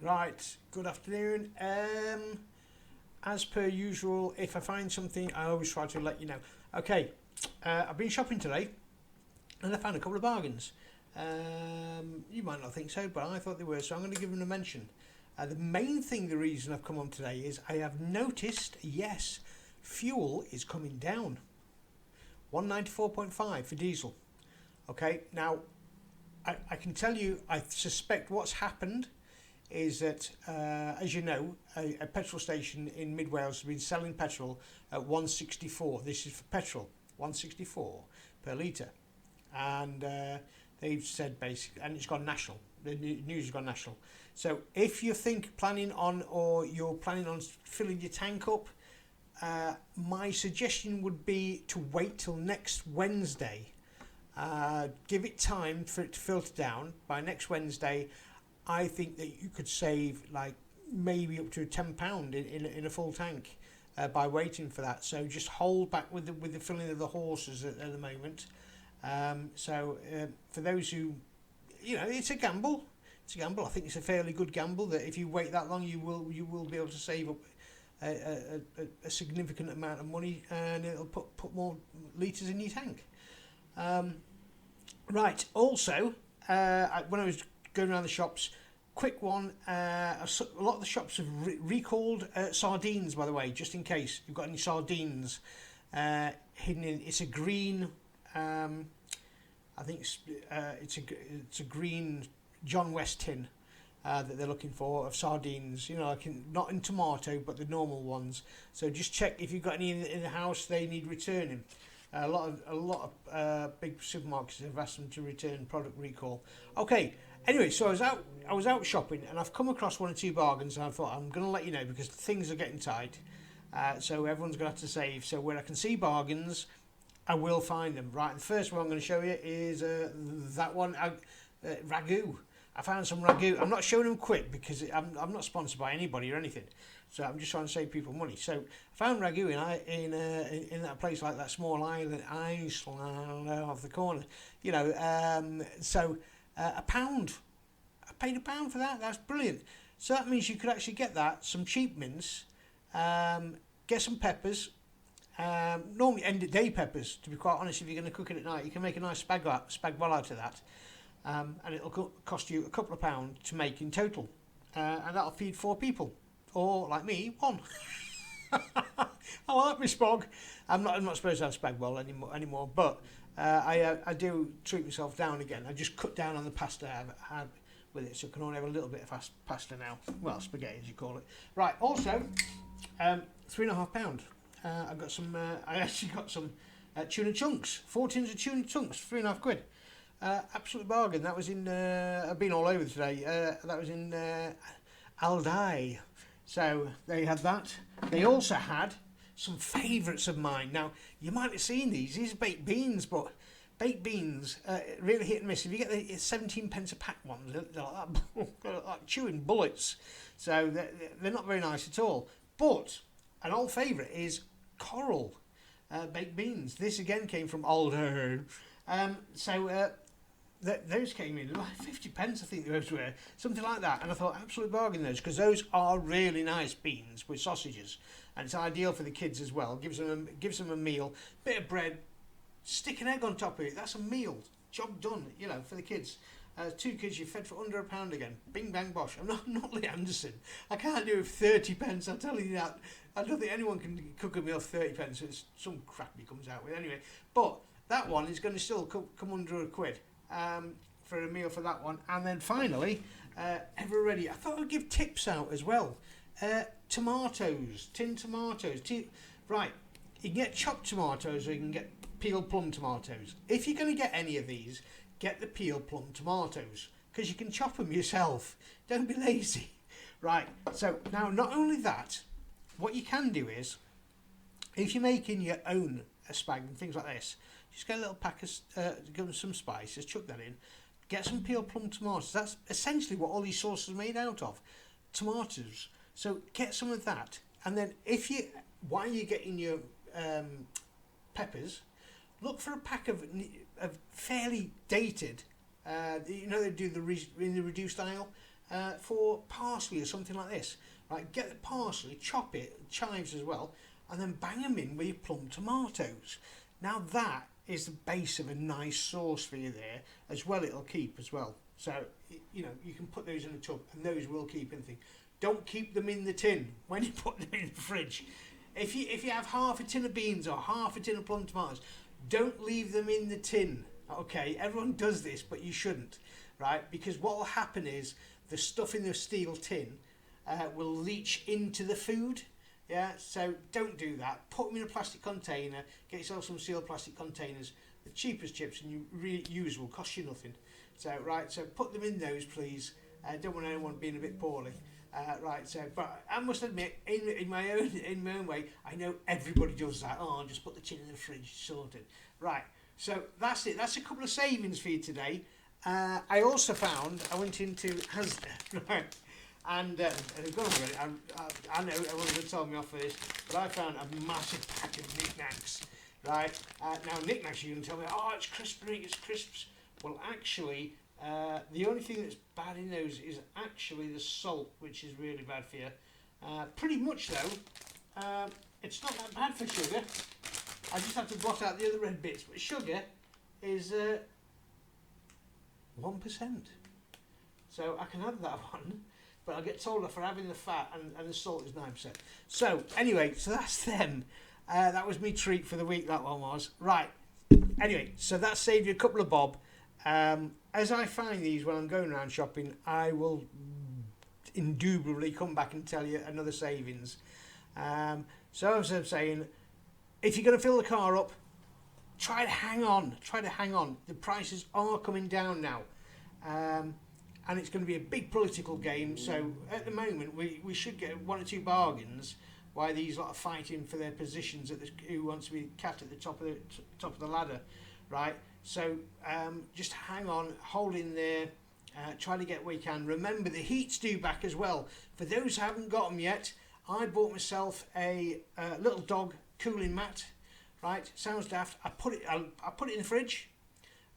Right, good afternoon. As per usual, if I find something, I always try to let you know. Okay, I've been shopping today and I found a couple of bargains. You might not think so, but I thought they were, so I'm going to give them a mention. The main thing, the reason I've come on today is I have noticed, yes, fuel is coming down. 194.5 for diesel. Okay, now I can tell you, I suspect what's happened is that, as you know, a petrol station in Mid Wales has been selling petrol at 164. This is for petrol, 164 per litre, and they've said basically, and it's gone national. The news has gone national. So if you're planning on filling your tank up, my suggestion would be to wait till next Wednesday. Give it time for it to filter down. By next Wednesday, I think that you could save like maybe up to £10 in a full tank by waiting for that. So just hold back with the filling of the horses at the moment. For those who, it's a gamble. It's a gamble. I think it's a fairly good gamble that if you wait that long, you will be able to save up a significant amount of money, and it'll put more litres in your tank. Right. Also, when I was going around the shops, quick one, a lot of the shops have recalled sardines, by the way, just in case you've got any sardines hidden in. It's a green, I think it's a green John West tin that they're looking for of sardines, not in tomato but the normal ones. So just check if you've got any in the house they need returning. A lot of big supermarkets have asked them to return product recall. Okay. Anyway, so I was out shopping and I've come across one or two bargains, and I thought I'm going to let you know because things are getting tight. So everyone's going to have to save. So where I can see bargains, I will find them. Right. The first one I'm going to show you is that one, ragu. I found some ragu. I'm not showing them quick because I'm not sponsored by anybody or anything. So I'm just trying to save people money. So I found ragu in that place like that small island, Iceland off the corner. A pound. I paid £1 for that. That's brilliant. So that means you could actually get some cheap mince, get some peppers. Normally end of day peppers. To be quite honest, if you're going to cook it at night, you can make a nice spag bol out of that. And it'll cost you a couple of £1 to make in total, and that'll feed 4 people, or like me, 1. I like my spag. I'm not supposed to have spag bol anymore, but I do treat myself down again. I just cut down on the pasta I had with it, so I can only have a little bit of pasta now. Well, spaghetti as you call it. Right. Also, £3.5. I got some. I actually got some tuna chunks. 4 tins of tuna chunks, £3.5. Absolute bargain. That was in. I've been all over today. That was in Aldi. So they had that. They also had some favourites of mine. Now you might have seen these. These are baked beans, but baked beans really hit and miss. If you get the 17 pence a pack ones, they're like chewing bullets. So they're not very nice at all. But an old favourite is coral baked beans. This again came from Aldi. Those came in like 50 pence, I think those were, something like that. And I thought, absolute bargain those, because those are really nice beans with sausages, and it's ideal for the kids as well. Gives them a meal, bit of bread, stick an egg on top of it. That's a meal, job done. For the kids. 2 kids, you're fed for under £1 again. Bing bang bosh. I'm not Lee Anderson. I can't do it for 30 pence. I'm telling you that. I don't think anyone can cook a meal for 30 pence. It's some crap he comes out with anyway. But that one is going to still come under £1. For a meal for that one. And then finally, ever ready, I thought I'd give tips out as well. Tomatoes, tin tomatoes. Right, you can get chopped tomatoes or you can get peeled plum tomatoes. If you're going to get any of these, get the peeled plum tomatoes, because you can chop them yourself. Don't be lazy. Right, so now not only that, what you can do is, if you're making your own spag and things like this, just get a little pack of give them some spices, chuck that in, get some peeled plum tomatoes. That's essentially what all these sauces are made out of, tomatoes. So get some of that, and then while you're getting your peppers, look for a pack of fairly dated. They do in the reduced aisle. for parsley or something like this. Right, get the parsley, chop it, chives as well, and then bang them in with your plum tomatoes. Now that is the base of a nice sauce for you there. As well, it'll keep as well. So, you know, you can put those in a tub and those will keep anything. Don't keep them in the tin when you put them in the fridge. If you have half a tin of beans or half a tin of plum tomatoes, don't leave them in the tin. Okay, everyone does this, but you shouldn't, right? Because what will happen is the stuff in the steel tin will leach into the food. Yeah, so don't do that. Put them in a plastic container. Get yourself some sealed plastic containers. The cheapest chips and you use will cost you nothing. So right, so put them in those, please. Don't want anyone being a bit poorly. Right, so but I must admit, in my own way, I know everybody does that. Oh, just put the tin in the fridge, sorted. Right, so that's it. That's a couple of savings for you today. I also found I went into Asda, right. And they've gone already. I know everyone's going to tell me off for this, but I found a massive pack of knickknacks. Right now, knickknacks, you're going to tell me, oh, it's crisps, it's crisps. Well, actually, the only thing that's bad in those is actually the salt, which is really bad for you. Pretty much though, it's not that bad for sugar. I just have to blot out the other red bits, but sugar is 1%. So I can have that one. But I get told off for having the fat and the salt is 9%. So, anyway, so that's them. That was me treat for the week, that one was. Right. Anyway, so that saved you a couple of bob. As I find these when I'm going around shopping, I will indubitably come back and tell you another savings. So as I'm saying, if you're going to fill the car up, try to hang on. Try to hang on. The prices are coming down now. And it's going to be a big political game, so at the moment we should get one or two bargains while these lot are fighting for their positions at who wants to be cat at the top of the ladder, right? So just hang on, hold in there, try to get what you can. Remember the heat's due back as well. For those who haven't got them yet, I bought myself a little dog cooling mat, right? Sounds daft. I put it in the fridge.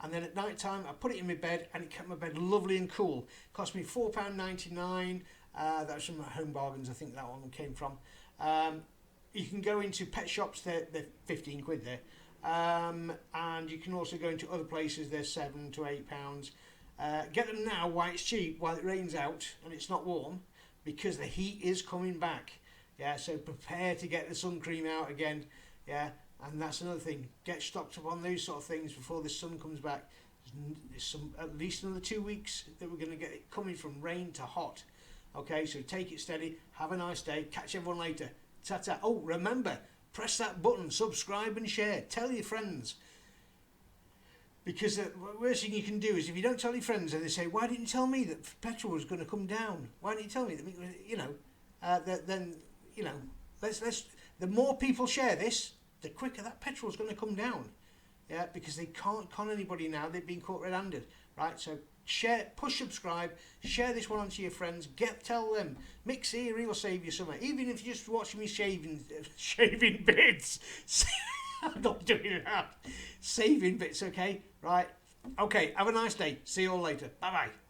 And then at night time, I put it in my bed and it kept my bed lovely and cool. It cost me £4.99. That was from Home Bargains, I think that one came from. You can go into pet shops, they're 15 quid there. And you can also go into other places, they're £7 to £8. Get them now while it's cheap, while it rains out and it's not warm, because the heat is coming back. Yeah, so prepare to get the sun cream out again. Yeah. And that's another thing. Get stocked up on those sort of things before the sun comes back. There's at least another 2 weeks that we're going to get it coming from rain to hot. Okay, so take it steady. Have a nice day. Catch everyone later. Ta-ta. Oh, remember, press that button, subscribe and share. Tell your friends. Because the worst thing you can do is if you don't tell your friends and they say, why didn't you tell me that petrol was going to come down? Why didn't you tell me that? You know, then you know. Let's. The more people share this, the quicker that petrol is going to come down. Yeah, because they can't con anybody now. They've been caught red-handed, right? So share, push subscribe, share this one onto your friends. Tell them Mick Seary will save you something. Even if you're just watching me shaving bits. I'm not doing that. Saving bits, okay? Right. Okay. Have a nice day. See you all later. Bye bye.